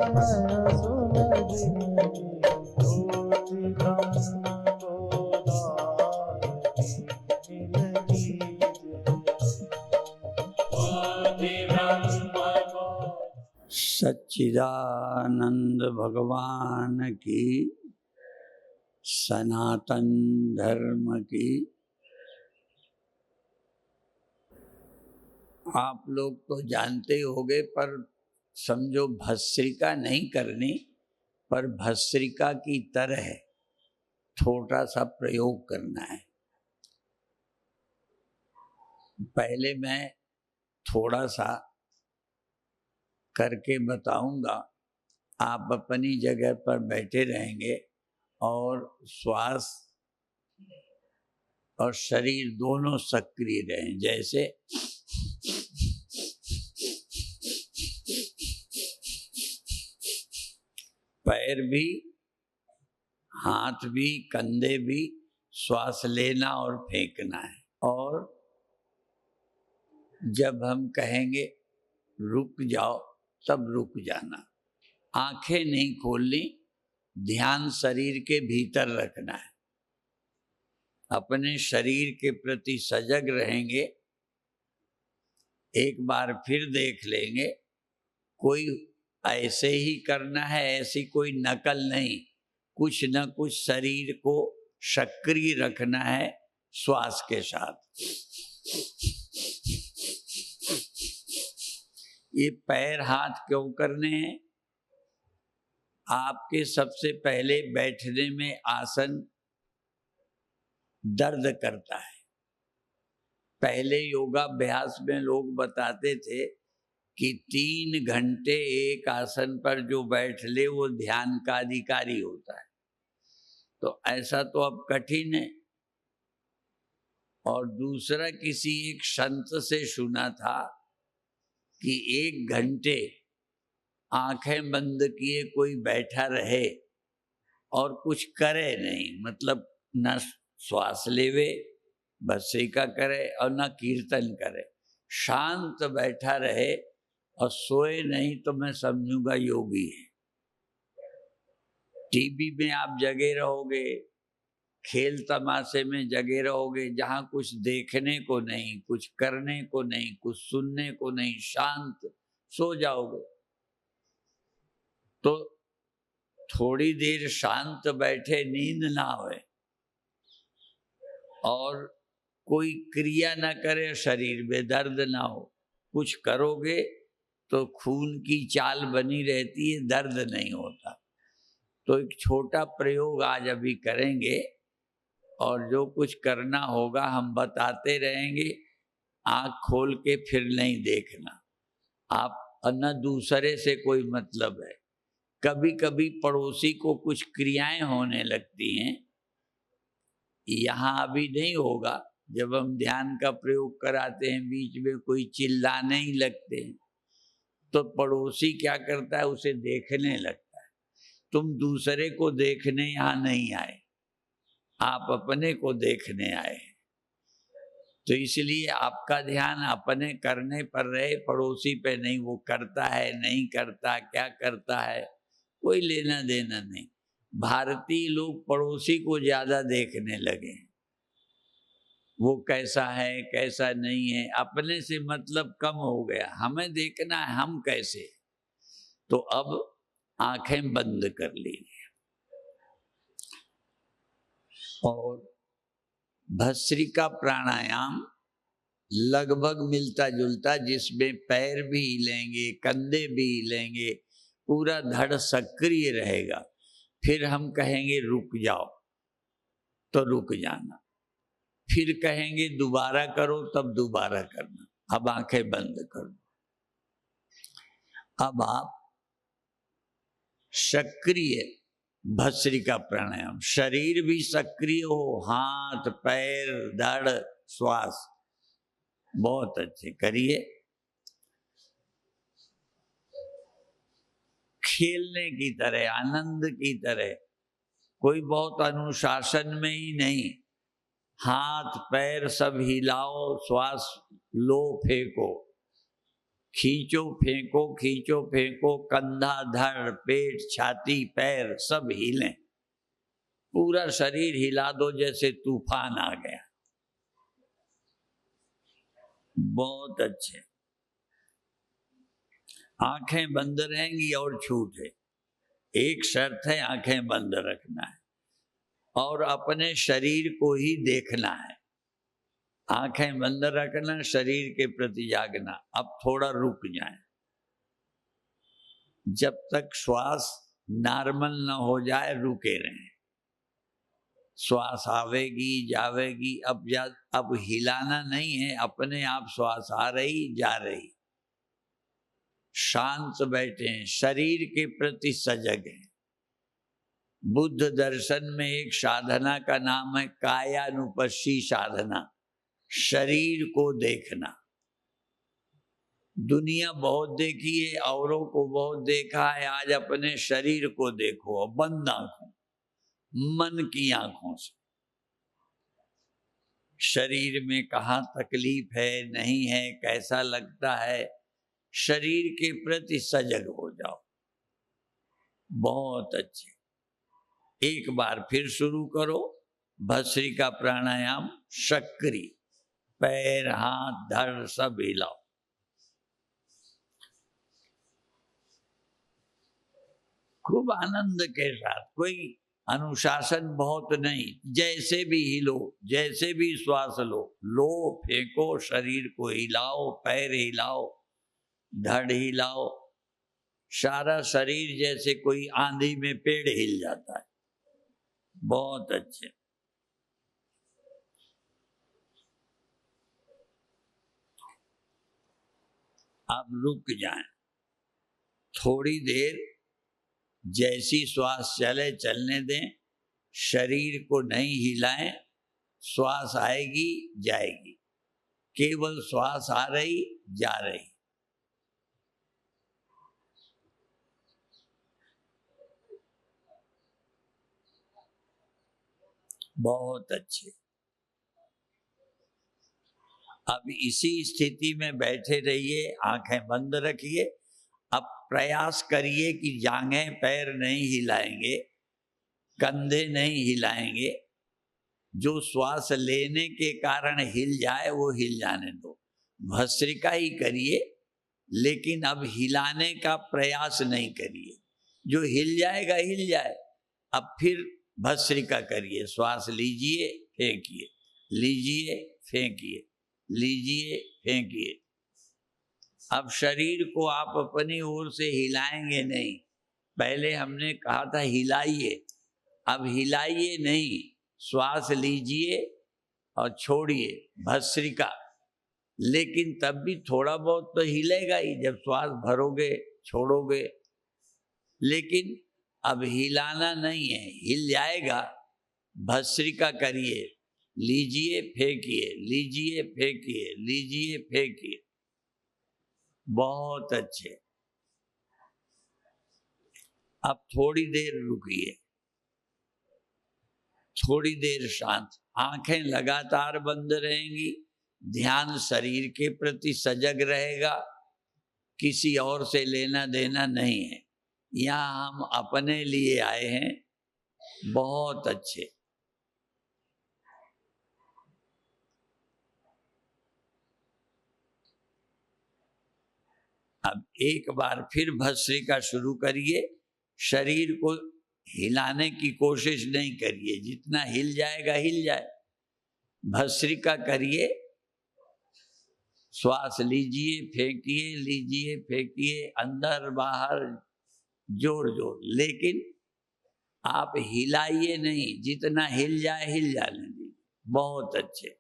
नयन सुलगिनी ज्योति ब्रह्म गोदावरी मिलगी सच्चिदानंद भगवान की, सनातन धर्म की। आप लोग तो जानते होंगे, पर समझो भस्त्रिका नहीं करनी, पर भस्त्रिका की तरह थोड़ा सा प्रयोग करना है। पहले मैं थोड़ा सा करके बताऊंगा, आप अपनी जगह पर बैठे रहेंगे और श्वास और शरीर दोनों सक्रिय रहें। जैसे पैर भी, हाथ भी, कंधे भी, श्वास लेना और फेंकना है। और जब हम कहेंगे रुक जाओ, तब रुक जाना। आंखें नहीं खोलनी, ध्यान शरीर के भीतर रखना है। अपने शरीर के प्रति सजग रहेंगे। एक बार फिर देख लेंगे, कोई ऐसे ही करना है, ऐसी कोई नकल नहीं। कुछ न कुछ शरीर को सक्रिय रखना है श्वास के साथ। ये पैर हाथ क्यों करने हैं? आपके सबसे पहले बैठने में आसन दर्द करता है। पहले योगाभ्यास में लोग बताते थे कि 3 घंटे एक आसन पर जो बैठ ले वो ध्यान का अधिकारी होता है। तो ऐसा तो अब कठिन है। और दूसरा, किसी एक संत से सुना था कि 1 घंटे आंखें बंद किए कोई बैठा रहे और कुछ करे नहीं, मतलब न श्वास लेवे, भस्त्रिका करे और न कीर्तन करे, शांत बैठा रहे और सोए नहीं, तो मैं समझूंगा योगी है। टीवी में आप जगे रहोगे, खेल तमाशे में जगे रहोगे, जहां कुछ देखने को नहीं, कुछ करने को नहीं, कुछ सुनने को नहीं, शांत सो जाओगे। तो थोड़ी देर शांत बैठे, नींद ना होए और कोई क्रिया ना करे, शरीर में दर्द ना हो। कुछ करोगे तो खून की चाल बनी रहती है, दर्द नहीं होता। तो एक छोटा प्रयोग आज अभी करेंगे और जो कुछ करना होगा हम बताते रहेंगे। आंख खोल के फिर नहीं देखना। आप न दूसरे से कोई मतलब है। कभी कभी पड़ोसी को कुछ क्रियाएं होने लगती हैं, यहाँ अभी नहीं होगा। जब हम ध्यान का प्रयोग कराते हैं, बीच में कोई चिल्लाने ही लगते हैं, तो पड़ोसी क्या करता है, उसे देखने लगता है। तुम दूसरे को देखने यहाँ नहीं आए, आप अपने को देखने आए। तो इसलिए आपका ध्यान अपने करने पर रहे, पड़ोसी पे नहीं। वो करता है नहीं करता, क्या करता है, कोई लेना देना नहीं। भारतीय लोग पड़ोसी को ज्यादा देखने लगे, वो कैसा है कैसा नहीं है, अपने से मतलब कम हो गया। हमें देखना है हम कैसे। तो अब आंखें बंद कर लीजिए और भस्त्रिका प्राणायाम लगभग मिलता जुलता, जिसमें पैर भी हिलेंगे, कंधे भी हिलेंगे, पूरा धड़ सक्रिय रहेगा। फिर हम कहेंगे रुक जाओ, तो रुक जाना। फिर कहेंगे दोबारा करो, तब दोबारा करना। अब आंखें बंद करो। अब आप सक्रिय भस्त्रिका प्राणायाम, शरीर भी सक्रिय हो, हाथ पैर धड़ श्वास, बहुत अच्छे करिए। खेलने की तरह, आनंद की तरह, कोई बहुत अनुशासन में ही नहीं। हाथ पैर सब हिलाओ, श्वास लो फेंको। खींचो फेंको, कंधा, धड़, पेट, छाती, पैर सब हिलें। पूरा शरीर हिला दो जैसे तूफान आ गया। बहुत अच्छे। आंखें बंद रहेंगी और छूट है। एक शर्त है, आंखें बंद रखना है और अपने शरीर को ही देखना है। आंखें बंद रखना, शरीर के प्रति जागना। अब थोड़ा रुक जाएं। जब तक श्वास नॉर्मल न हो जाए रुके रहें। श्वास आवेगी जावेगी, अब हिलाना नहीं है, अपने आप श्वास आ रही जा रही। शांत बैठे हैं, शरीर के प्रति सजग हैं। बुद्ध दर्शन में एक साधना का नाम है कायानुपस्सी साधना, शरीर को देखना। दुनिया बहुत देखी है, औरों को बहुत देखा है, आज अपने शरीर को देखो बंद आंखों, मन की आंखों से। शरीर में कहाँ तकलीफ है, नहीं है, कैसा लगता है, शरीर के प्रति सजग हो जाओ। बहुत अच्छे। एक बार फिर शुरू करो भस्त्रिका प्राणायाम। शक्री, पैर, हाथ, धड़ सब हिलाओ। खूब आनंद के साथ, कोई अनुशासन बहुत नहीं, जैसे भी हिलो, जैसे भी श्वास लो, फेंको, शरीर को हिलाओ, पैर हिलाओ, धड़ हिलाओ, सारा शरीर जैसे कोई आंधी में पेड़ हिल जाता है। बहुत अच्छे। आप रुक जाएं थोड़ी देर, जैसी श्वास चले चलने दें, शरीर को नहीं हिलाएं। श्वास आएगी जाएगी, केवल श्वास आ रही जा रही। बहुत अच्छे। अब इसी स्थिति में बैठे रहिए, आंखें बंद रखिए। अब प्रयास करिए कि जांघें पैर नहीं हिलाएंगे, कंधे नहीं हिलाएंगे। जो श्वास लेने के कारण हिल जाए वो हिल जाने दो। भस्त्रिका ही करिए, लेकिन अब हिलाने का प्रयास नहीं करिए। जो हिल जाएगा हिल जाए। अब फिर भस्त्रिका करिए। श्वास लीजिए फेंकिए, लीजिए फेंकिए, लीजिए फेंकिए। अब शरीर को आप अपनी ओर से हिलाएंगे नहीं। पहले हमने कहा था हिलाइए, अब हिलाइए नहीं, श्वास लीजिए और छोड़िए, भस्त्रिका। लेकिन तब भी थोड़ा बहुत तो हिलेगा ही जब श्वास भरोगे छोड़ोगे। लेकिन अब हिलाना नहीं है, हिल जाएगा। भस्त्रिका करिए, लीजिए फेंकिए, लीजिए फेंकिए, लीजिए फेंकिए। बहुत अच्छे। अब थोड़ी देर रुकिए, थोड़ी देर शांत। आंखें लगातार बंद रहेंगी, ध्यान शरीर के प्रति सजग रहेगा, किसी और से लेना देना नहीं है। यहाँ हम अपने लिए आए हैं। बहुत अच्छे। अब एक बार फिर भस्त्रिका शुरू करिए। शरीर को हिलाने की कोशिश नहीं करिए, जितना हिल जाएगा हिल जाए। भस्त्रिका करिए, श्वास लीजिए फेंकिए, लीजिए फेंकिए, अंदर बाहर जोर जोर। लेकिन आप हिलाइए नहीं, जितना हिल जाए हिल जाने दीजिए। बहुत अच्छे,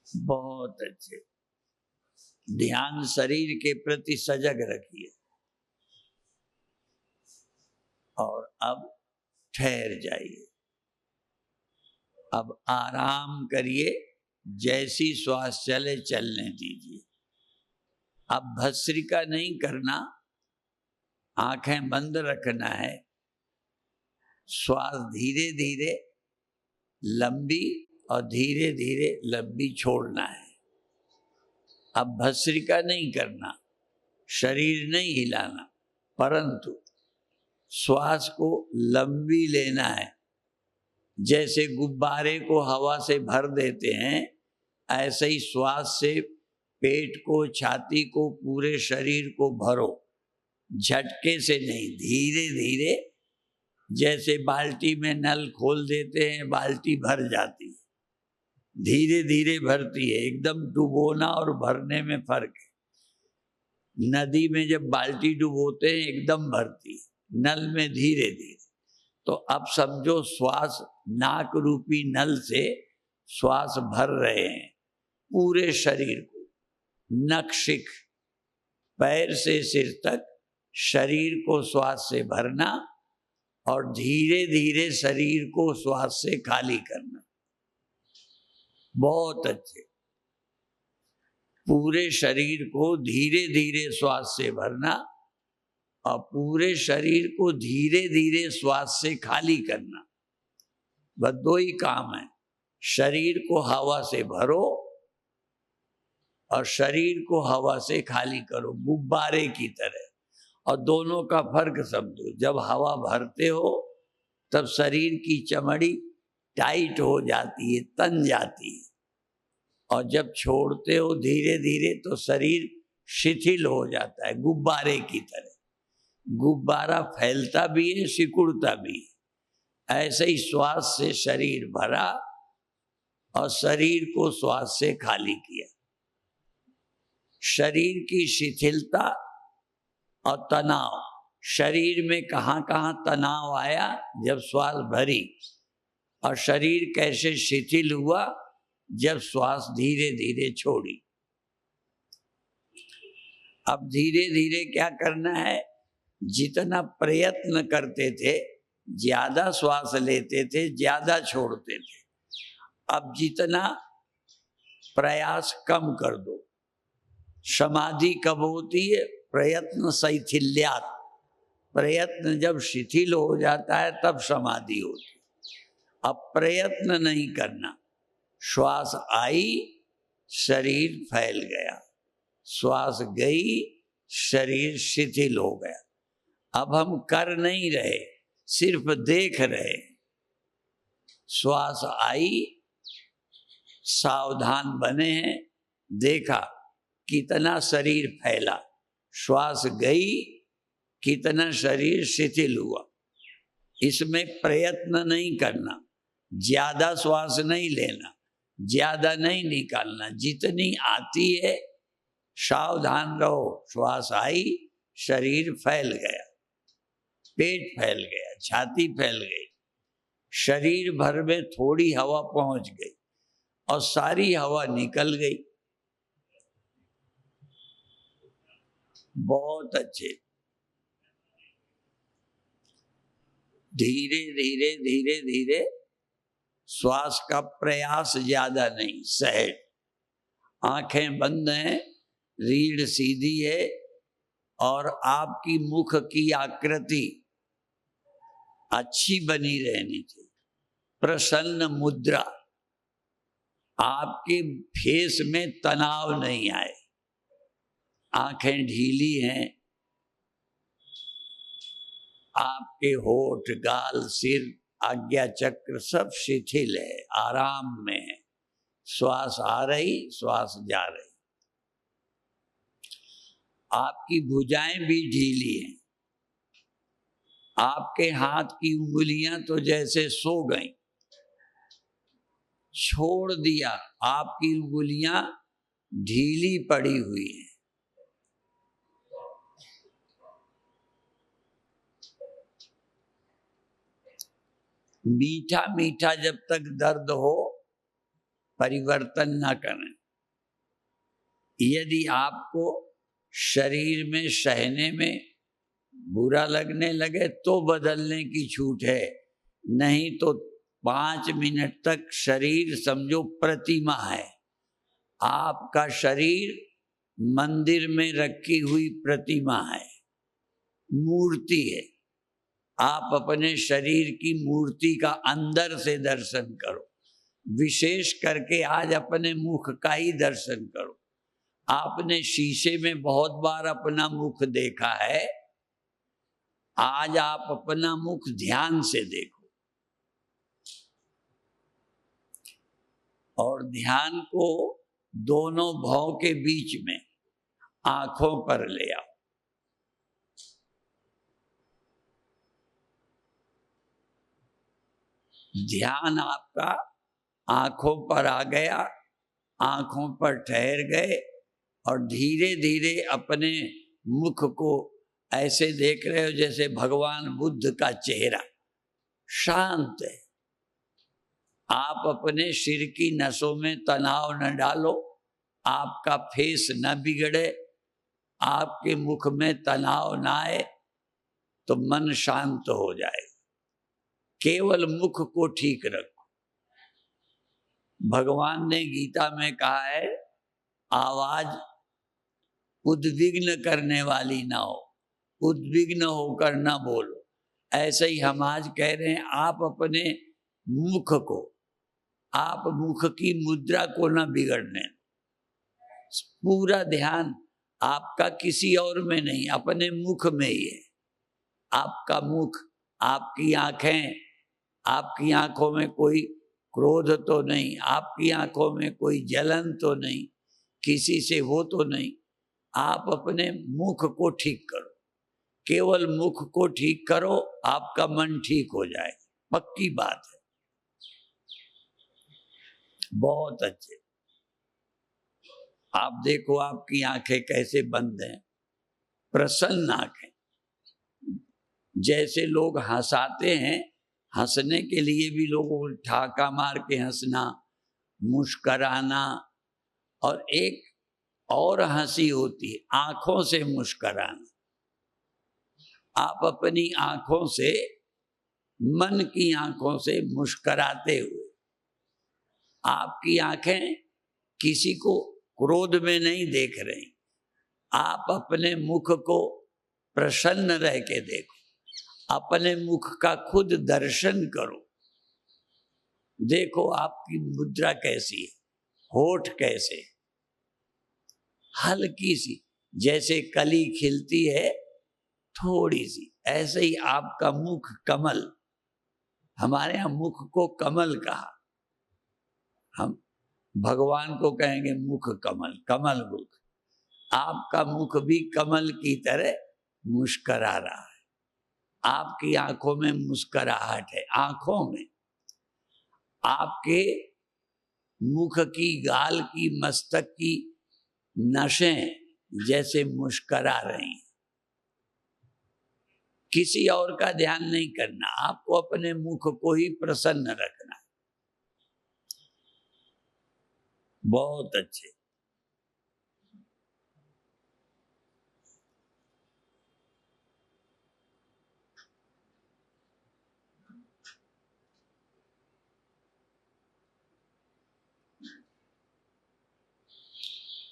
बहुत अच्छे। ध्यान शरीर के प्रति सजग रखिए। और अब ठहर जाइए। अब आराम करिए, जैसी श्वास चले चलने दीजिए। अब भस्त्रिका नहीं करना, आंखें बंद रखना है। श्वास धीरे धीरे लंबी और धीरे धीरे लंबी छोड़ना है। अब भस्त्रिका नहीं करना, शरीर नहीं हिलाना, परंतु श्वास को लंबी लेना है। जैसे गुब्बारे को हवा से भर देते हैं, ऐसे ही श्वास से पेट को, छाती को, पूरे शरीर को भरो, झटके से नहीं, धीरे धीरे। जैसे बाल्टी में नल खोल देते हैं, बाल्टी भर जाती है, धीरे धीरे भरती है। एकदम डुबोना और भरने में फर्क है। नदी में जब बाल्टी डुबोते हैं एकदम भरती है, नल में धीरे धीरे। तो अब समझो श्वास नाक रूपी नल से श्वास भर रहे हैं पूरे शरीर को, नखशिख पैर से सिर तक शरीर को श्वास से भरना और धीरे धीरे शरीर को श्वास से खाली करना। बहुत अच्छे। पूरे शरीर को धीरे धीरे श्वास से भरना और पूरे शरीर को धीरे धीरे श्वास से खाली करना। बस दो ही काम है, शरीर को हवा से भरो और शरीर को हवा से खाली करो, गुब्बारे की तरह। और दोनों का फर्क समझो, जब हवा भरते हो तब शरीर की चमड़ी टाइट हो जाती है, तन जाती है, और जब छोड़ते हो धीरे धीरे तो शरीर शिथिल हो जाता है, गुब्बारे की तरह। गुब्बारा फैलता भी है, सिकुड़ता भी है। ऐसे ही श्वास से शरीर भरा और शरीर को श्वास से खाली किया। शरीर की शिथिलता और तनाव, शरीर में कहाँ कहाँ तनाव आया जब श्वास भरी, और शरीर कैसे शिथिल हुआ जब श्वास धीरे धीरे छोड़ी। अब धीरे धीरे क्या करना है, जितना प्रयत्न करते थे, ज्यादा श्वास लेते थे, ज्यादा छोड़ते थे, अब जितना प्रयास कम कर दो। समाधि कब होती है, प्रयत्न शैथिल्यात। प्रयत्न जब शिथिल हो जाता है तब समाधि होती है। अब प्रयत्न नहीं करना, श्वास आई, शरीर फैल गया, श्वास गई, शरीर शिथिल हो गया। अब हम कर नहीं रहे, सिर्फ देख रहे। श्वास आई, सावधान बने हैं, देखा कितना शरीर फैला, श्वास गई कितना शरीर शिथिल हुआ। इसमें प्रयत्न नहीं करना, ज्यादा श्वास नहीं लेना, ज्यादा नहीं निकालना, जितनी आती है सावधान रहो। श्वास आई, शरीर फैल गया, पेट फैल गया, छाती फैल गई, शरीर भर में थोड़ी हवा पहुंच गई और सारी हवा निकल गई। बहुत अच्छे। धीरे धीरे धीरे धीरे, श्वास का प्रयास ज्यादा नहीं, सहज। आंखें बंद हैं, रीढ़ सीधी है और आपकी मुख की आकृति अच्छी बनी रहनी चाहिए, प्रसन्न मुद्रा। आपके फेस में तनाव नहीं आए, आंखें ढीली हैं, आपके होठ, गाल, सिर, आज्ञा चक्र सब शिथिल है, आराम में है। श्वास आ रही, श्वास जा रही। आपकी भुजाएं भी ढीली हैं, आपके हाथ की उंगलियां तो जैसे सो गई, छोड़ दिया, आपकी उंगलियां ढीली पड़ी हुई हैं। मीठा मीठा जब तक दर्द हो परिवर्तन ना करें। यदि आपको शरीर में सहने में बुरा लगने लगे तो बदलने की छूट है, नहीं तो 5 मिनट तक शरीर समझो प्रतिमा है। आपका शरीर मंदिर में रखी हुई प्रतिमा है, मूर्ति है। आप अपने शरीर की मूर्ति का अंदर से दर्शन करो, विशेष करके आज अपने मुख का ही दर्शन करो। आपने शीशे में बहुत बार अपना मुख देखा है, आज आप अपना मुख ध्यान से देखो और ध्यान को दोनों भौं के बीच में आंखों पर ले आओ। ध्यान आपका आंखों पर आ गया, आंखों पर ठहर गए और धीरे धीरे अपने मुख को ऐसे देख रहे हो जैसे भगवान बुद्ध का चेहरा शांत है। आप अपने सिर की नसों में तनाव न डालो, आपका फेस न बिगड़े, आपके मुख में तनाव न आए, तो मन शांत हो जाए। केवल मुख को ठीक रखो। भगवान ने गीता में कहा है, आवाज उद्विग्न करने वाली ना हो, उद्विग्न होकर ना बोलो। ऐसे ही हम आज कह रहे हैं, आप अपने मुख को, आप मुख की मुद्रा को ना बिगड़ने, पूरा ध्यान आपका किसी और में नहीं, अपने मुख में ही है। आपका मुख, आपकी आंखें, आपकी आंखों में कोई क्रोध तो नहीं, आपकी आंखों में कोई जलन तो नहीं, किसी से वो तो नहीं। आप अपने मुख को ठीक करो, केवल मुख को ठीक करो, आपका मन ठीक हो जाए, पक्की बात है। बहुत अच्छे। आप देखो आपकी आंखें कैसे बंद हैं, प्रसन्न आंखें। जैसे लोग हंसाते हैं, हंसने के लिए भी लोगों को ठाका मार के हंसना, मुस्कराना, और एक और हंसी होती है आंखों से मुस्कराना। आप अपनी आंखों से, मन की आंखों से मुस्कराते हुए, आपकी आंखें किसी को क्रोध में नहीं देख रही, आप अपने मुख को प्रसन्न रह के देखो, अपने मुख का खुद दर्शन करो। देखो आपकी मुद्रा कैसी है, होठ कैसे, हल्की सी, जैसे कली खिलती है थोड़ी सी, ऐसे ही आपका मुख कमल। हमारे यहाँ मुख को कमल कहा, हम भगवान को कहेंगे मुख कमल, कमल मुख। आपका मुख भी कमल की तरह मुस्करा रहा है, आपकी आंखों में मुस्कुराहट है, आंखों में। आपके मुख की, गाल की, मस्तक की नसें जैसे मुस्करा रही हैं। किसी और का ध्यान नहीं करना, आपको अपने मुख को ही प्रसन्न रखना। बहुत अच्छे।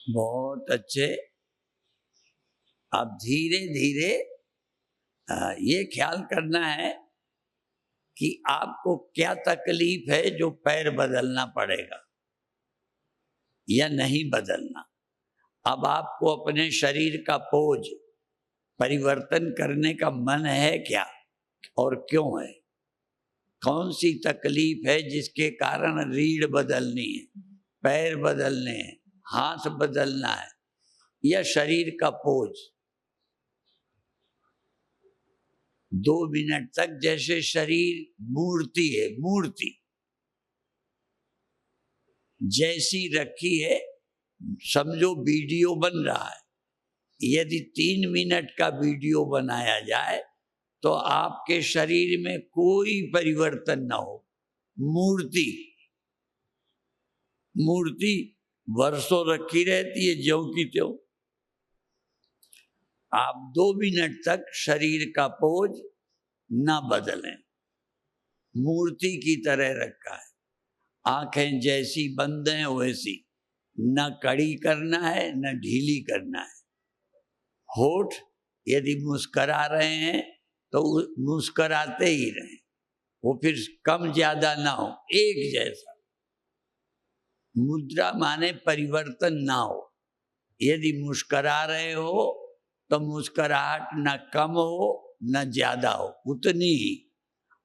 बहुत अच्छे। अब धीरे धीरे ये ख्याल करना है कि आपको क्या तकलीफ है जो पैर बदलना पड़ेगा या नहीं बदलना। अब आपको अपने शरीर का पोज परिवर्तन करने का मन है क्या, और क्यों है? कौन सी तकलीफ है जिसके कारण रीढ़ बदलनी है, पैर बदलने हैं, हाथ बदलना है, या शरीर का पोज? 2 मिनट तक जैसे शरीर मूर्ति है, मूर्ति जैसी रखी है, समझो वीडियो बन रहा है। यदि 3 मिनट का वीडियो बनाया जाए तो आपके शरीर में कोई परिवर्तन ना हो, मूर्ति, मूर्ति वर्षों रखी रहती है ज्यों की त्यों। आप 2 मिनट तक शरीर का पोज ना बदलें, मूर्ति की तरह रखा है। आंखें जैसी बंद हैं वैसी, न कड़ी करना है न ढीली करना है। होठ यदि मुस्करा रहे हैं तो मुस्कराते ही रहें, वो फिर कम ज्यादा ना हो, एक जैसा। मुद्रा माने परिवर्तन ना हो, यदि मुस्करा रहे हो तो मुस्कुराहट न कम हो न ज्यादा हो, उतनी ही।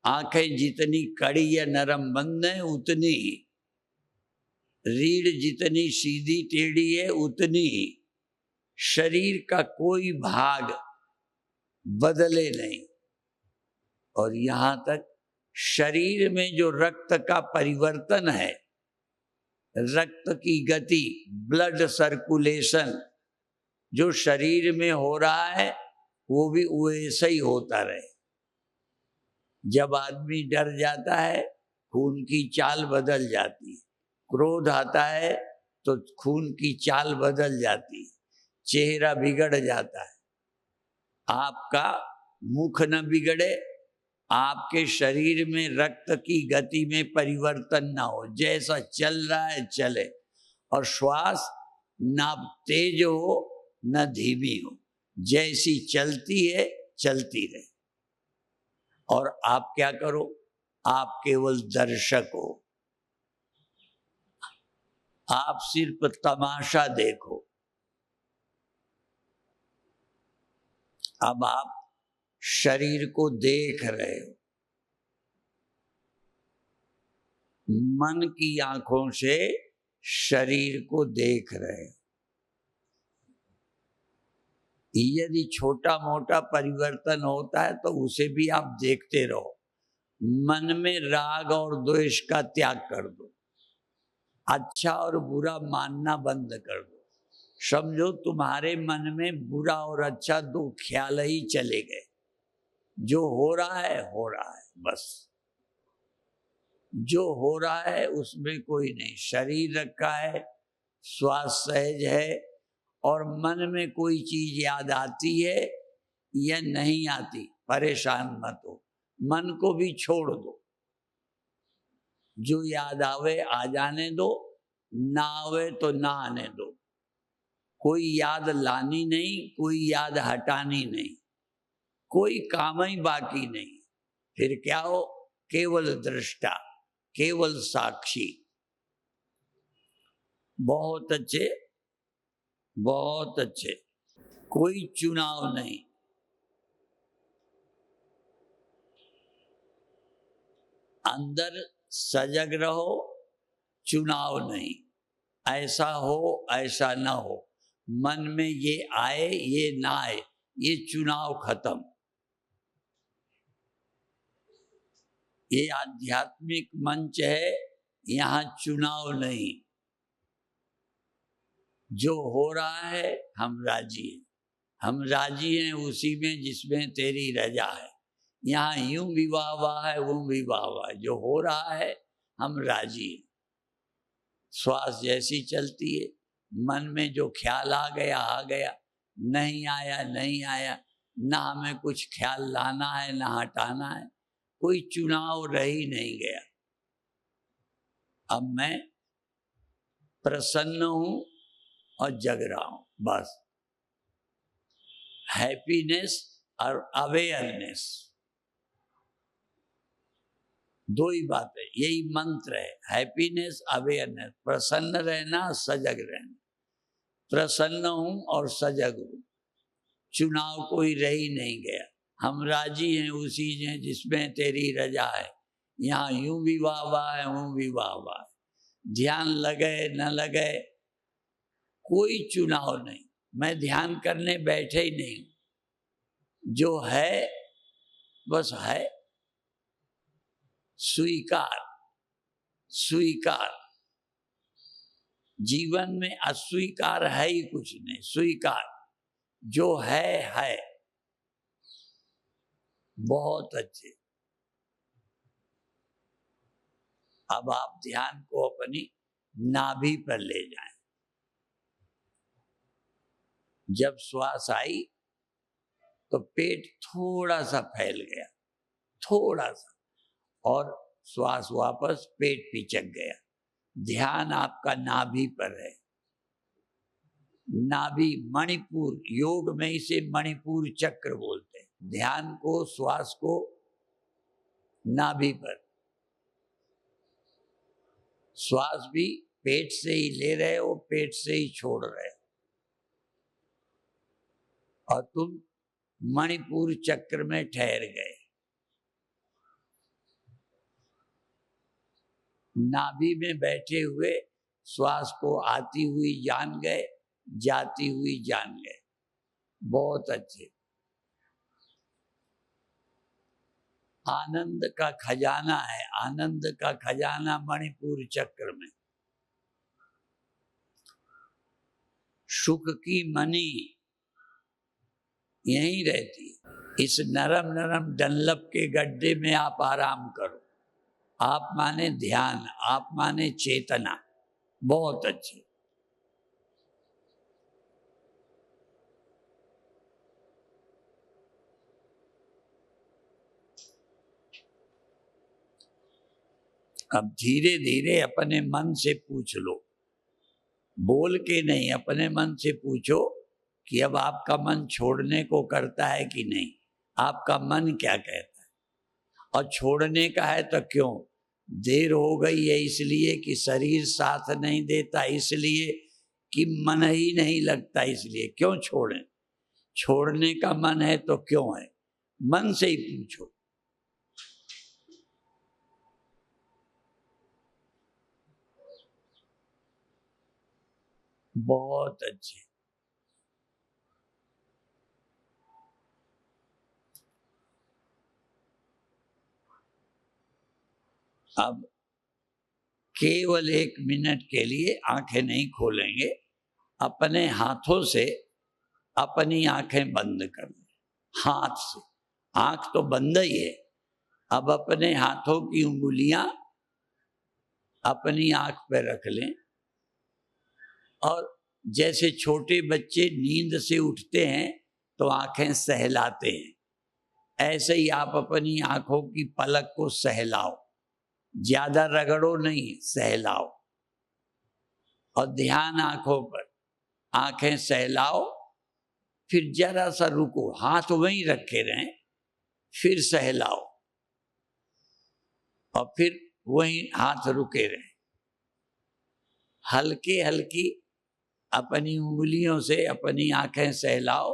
आंखें जितनी कड़ी या नरम बंद है उतनी ही। रीढ़ जितनी सीधी टेढ़ी है उतनी ही। शरीर का कोई भाग बदले नहीं। और यहां तक शरीर में जो रक्त का परिवर्तन है, रक्त की गति, ब्लड सर्कुलेशन जो शरीर में हो रहा है वो भी वैसे ही होता रहे। जब आदमी डर जाता है खून की चाल बदल जाती है, क्रोध आता है तो खून की चाल बदल जाती है, चेहरा बिगड़ जाता है। आपका मुख न बिगड़े, आपके शरीर में रक्त की गति में परिवर्तन ना हो, जैसा चल रहा है चले। और श्वास ना तेज हो न धीमी हो, जैसी चलती है चलती रहे। और आप क्या करो, आप केवल दर्शक हो, आप सिर्फ तमाशा देखो। अब आप शरीर को देख रहे हो, मन की आंखों से शरीर को देख रहे हो। यदि छोटा मोटा परिवर्तन होता है तो उसे भी आप देखते रहो। मन में राग और द्वेष का त्याग कर दो, अच्छा और बुरा मानना बंद कर दो। समझो तुम्हारे मन में बुरा और अच्छा दो ख्याल ही चले गए। जो हो रहा है बस। जो हो रहा है उसमें कोई नहीं। शरीर रखा है, श्वास सहज है, और मन में कोई चीज याद आती है या नहीं आती, परेशान मत हो, मन को भी छोड़ दो। जो याद आवे आ जाने दो, ना आवे तो ना आने दो। कोई याद लानी नहीं, कोई याद हटानी नहीं, कोई काम ही बाकी नहीं। फिर क्या हो, केवल दृष्टा, केवल साक्षी। बहुत अच्छे, बहुत अच्छे। कोई चुनाव नहीं। अंदर सजग रहो, चुनाव नहीं। ऐसा हो ऐसा ना हो, मन में ये आए ये ना आए, ये चुनाव खत्म। ये आध्यात्मिक मंच है, यहाँ चुनाव नहीं। जो हो रहा है हम राजी हैं, हम राजी हैं उसी में जिसमें तेरी रजा है। यहाँ यूं विवाह हुआ है, वो विवाह हुआ है, जो हो रहा है हम राजी हैं। श्वास जैसी चलती है, मन में जो ख्याल आ गया, नहीं आया नहीं आया, ना हमें कुछ ख्याल लाना है ना हटाना है, कोई चुनाव रह ही नहीं गया। अब मैं प्रसन्न हूं और जग रहा हूं, बस। हैप्पीनेस और अवेयरनेस, दो ही बात है, यही मंत्र है। हैप्पीनेस, अवेयरनेस, प्रसन्न रहना, सजग रहना। प्रसन्न हूं और सजग हूं, चुनाव कोई रह ही नहीं गया। हम राजी हैं उसी में जिसमें तेरी रजा है। यहाँ यूं भी वाह वाह है, यूं भी वाह वाह है। ध्यान लगे न लगे कोई चुनाव नहीं। मैं ध्यान करने बैठे ही नहीं, जो है बस है। स्वीकार, स्वीकार। जीवन में अस्वीकार है ही कुछ नहीं, स्वीकार। जो है। बहुत अच्छे। अब आप ध्यान को अपनी नाभि पर ले जाएं। जब श्वास आई तो पेट थोड़ा सा फैल गया, थोड़ा सा, और श्वास वापस पेट पिचक गया। ध्यान आपका नाभि पर है। नाभि, मणिपुर, योग में इसे मणिपुर चक्र बोलते हैं। ध्यान को, श्वास को नाभि पर। श्वास भी पेट से ही ले रहे हो, पेट से ही छोड़ रहे हो। और तुम मणिपुर चक्र में ठहर गए, नाभि में बैठे हुए श्वास को आती हुई जान गए, जाती हुई जान गए। बहुत अच्छे। आनंद का खजाना है, आनंद का खजाना मणिपुर चक्र में। सुख की मणि यहीं रहती है। इस नरम नरम डंलप के गड्ढे में आप आराम करो। आप माने ध्यान, आप माने चेतना। बहुत अच्छे। अब धीरे धीरे अपने मन से पूछ लो, बोल के नहीं, अपने मन से पूछो कि अब आपका मन छोड़ने को करता है कि नहीं, आपका मन क्या कहता है। और छोड़ने का है तो क्यों, देर हो गई है इसलिए कि शरीर साथ नहीं देता, इसलिए कि मन ही नहीं लगता, इसलिए क्यों छोड़ें। छोड़ने का मन है तो क्यों है, मन से ही पूछो। बहुत अच्छे। अब केवल 1 मिनट के लिए आंखें नहीं खोलेंगे, अपने हाथों से अपनी आंखें बंद कर लें। हाथ से, आंख तो बंद ही है। अब अपने हाथों की उंगलियां अपनी आंख पे रख लें और जैसे छोटे बच्चे नींद से उठते हैं तो आंखें सहलाते हैं, ऐसे ही आप अपनी आंखों की पलक को सहलाओ। ज्यादा रगड़ो नहीं, सहलाओ। और ध्यान आंखों पर, आंखें सहलाओ, फिर जरा सा रुको, हाथ वहीं रखे रहें, फिर सहलाओ और फिर वहीं हाथ रुके रहें। हल्के हल्की अपनी उंगलियों से अपनी आंखें सहलाओ,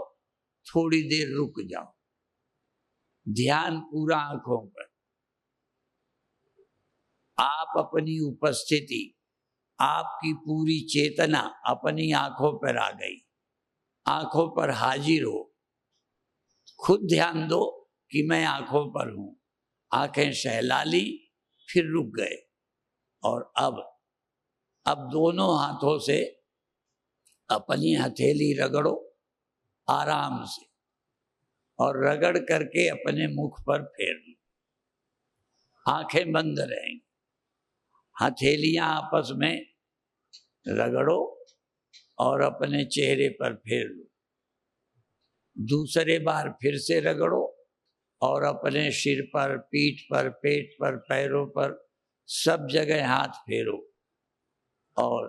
थोड़ी देर रुक जाओ। ध्यान पूरा आंखों पर। आप अपनी उपस्थिति, आपकी पूरी चेतना अपनी आंखों पर आ गई, आंखों पर हाजिर हो। खुद ध्यान दो कि मैं आंखों पर हूं। आंखें सहला ली, फिर रुक गए। और अब दोनों हाथों से अपनी हथेली रगड़ो आराम से और रगड़ करके अपने मुख पर फेर लो। आंखें बंद रहेंगी, हथेलियां आपस में रगड़ो और अपने चेहरे पर फेर लो। दूसरे बार फिर से रगड़ो और अपने सिर पर, पीठ पर, पेट पर, पैरों पर, सब जगह हाथ फेरो। और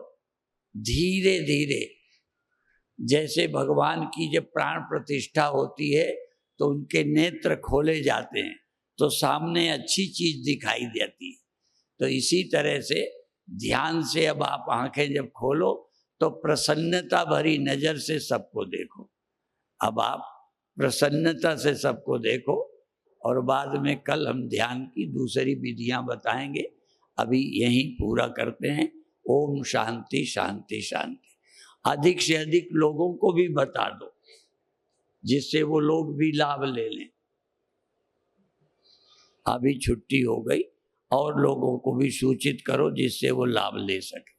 धीरे धीरे, जैसे भगवान की जब प्राण प्रतिष्ठा होती है तो उनके नेत्र खोले जाते हैं तो सामने अच्छी चीज दिखाई देती है, तो इसी तरह से ध्यान से अब आप आंखें जब खोलो तो प्रसन्नता भरी नजर से सबको देखो। अब आप प्रसन्नता से सबको देखो और बाद में कल हम ध्यान की दूसरी विधियां बताएंगे। अभी यहीं पूरा करते हैं। ओम शांति शांति शांति। अधिक से अधिक लोगों को भी बता दो जिससे वो लोग भी लाभ ले लें। अभी छुट्टी हो गई और लोगों को भी सूचित करो जिससे वो लाभ ले सके।